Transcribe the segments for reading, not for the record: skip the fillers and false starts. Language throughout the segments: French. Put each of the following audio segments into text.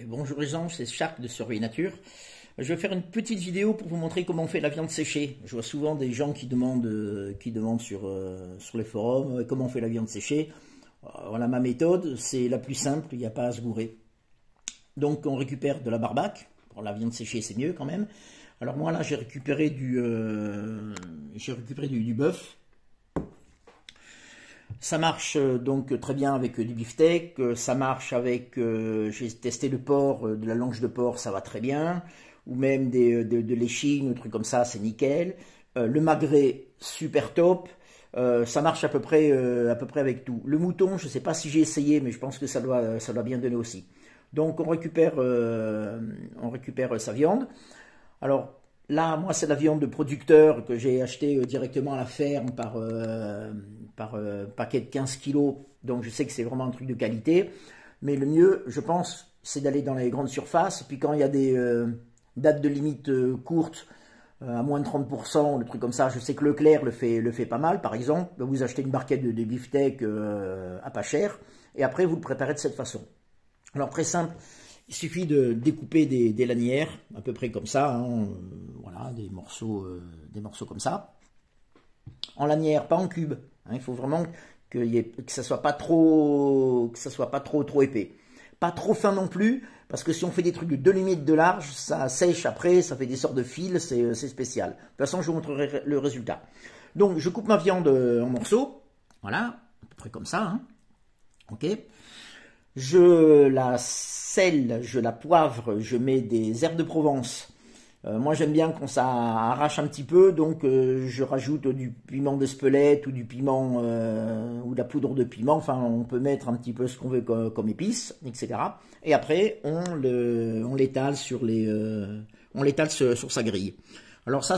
Bonjour les gens, c'est Shark de Surveille Nature. Je vais faire une petite vidéo pour vous montrer comment on fait la viande séchée. Je vois souvent des gens qui demandent sur les forums comment on fait la viande séchée. Voilà ma méthode, c'est la plus simple, il n'y a pas à se gourer. Donc on récupère de la barbac. Pour la viande séchée c'est mieux quand même. Alors moi là j'ai récupéré du bœuf. Ça marche donc très bien avec du beefsteak, ça marche avec, j'ai testé le porc, de la langue de porc, ça va très bien, ou même de l'échine, des trucs comme ça, c'est nickel. Le magret, super top, ça marche à peu près avec tout. Le mouton, je ne sais pas si j'ai essayé, mais je pense que ça doit bien donner aussi. Donc on récupère sa viande. Alors là, moi, c'est la viande de producteur que j'ai acheté directement à la ferme par paquet de 15 kilos. Donc, je sais que c'est vraiment un truc de qualité. Mais le mieux, je pense, c'est d'aller dans les grandes surfaces. Puis quand il y a des dates de limite courtes, à moins de 30%, le truc comme ça, je sais que Leclerc le fait pas mal. Par exemple, vous achetez une barquette de beefsteak à pas cher. Et après, vous le préparez de cette façon. Alors, très simple. Il suffit de découper des lanières, à peu près comme ça, hein, voilà, des morceaux comme ça. En lanières, pas en cubes. Hein, il faut vraiment que ça soit pas trop épais. Pas trop fin non plus, parce que si on fait des trucs de 2 mm de large, ça sèche après, ça fait des sortes de fils, c'est spécial. De toute façon, je vous montrerai le résultat. Donc, je coupe ma viande en morceaux, voilà, à peu près comme ça, hein. Ok. Je la selle, je la poivre, je mets des herbes de Provence. Moi j'aime bien quand ça arrache un petit peu, donc je rajoute du piment d'Espelette ou du piment ou de la poudre de piment. Enfin, on peut mettre un petit peu ce qu'on veut comme épices, etc. Et après on l'étale sur sa grille. Alors ça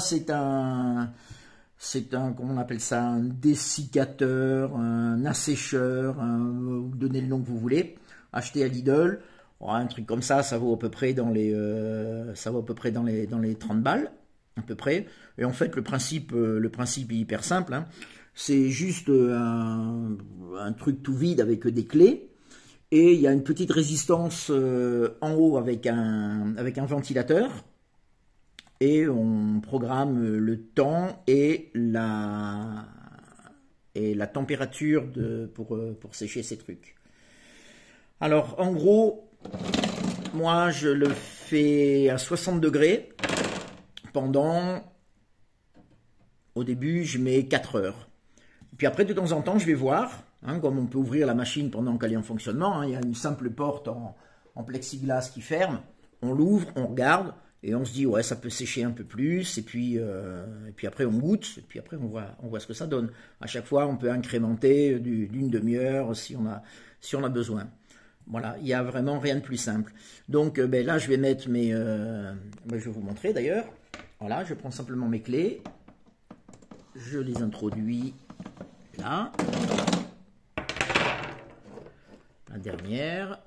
comment on appelle ça, un dessiccateur, un assécheur, vous donnez le nom que vous voulez. Acheté à Lidl, un truc comme ça, ça vaut à peu près dans les 30 balles, à peu près. Et en fait, le principe est hyper simple, hein. C'est juste un truc tout vide avec des clés. Et il y a une petite résistance en haut avec un ventilateur. Et on programme le temps et la température pour sécher ces trucs. Alors, en gros, moi, je le fais à 60 degrés pendant, au début, je mets 4 heures. Puis après, de temps en temps, je vais voir, hein, comme on peut ouvrir la machine pendant qu'elle est en fonctionnement, hein, il y a une simple porte en plexiglas qui ferme, on l'ouvre, on regarde, et on se dit, ouais, ça peut sécher un peu plus, et puis après, on goûte, et puis après, on voit ce que ça donne. À chaque fois, on peut incrémenter d'une demi-heure si on a besoin. Voilà, il n'y a vraiment rien de plus simple. Donc là, je vais mettre je vais vous montrer d'ailleurs. Voilà, je prends simplement mes clés. Je les introduis là. La dernière.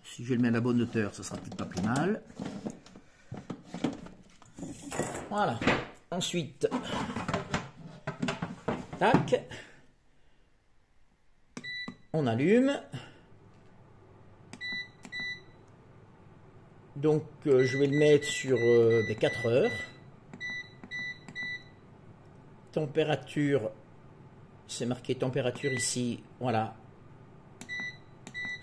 Si je le mets à la bonne hauteur, ça sera peut-être pas plus mal. Voilà. Ensuite... tac, on allume. Donc je vais le mettre sur 4 heures. Température, c'est marqué température ici, voilà.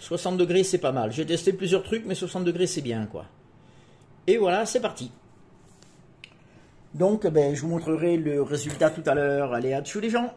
60 degrés c'est pas mal. J'ai testé plusieurs trucs, mais 60 degrés c'est bien quoi. Et voilà, c'est parti. Donc je vous montrerai le résultat tout à l'heure. Allez, à dessus les gens.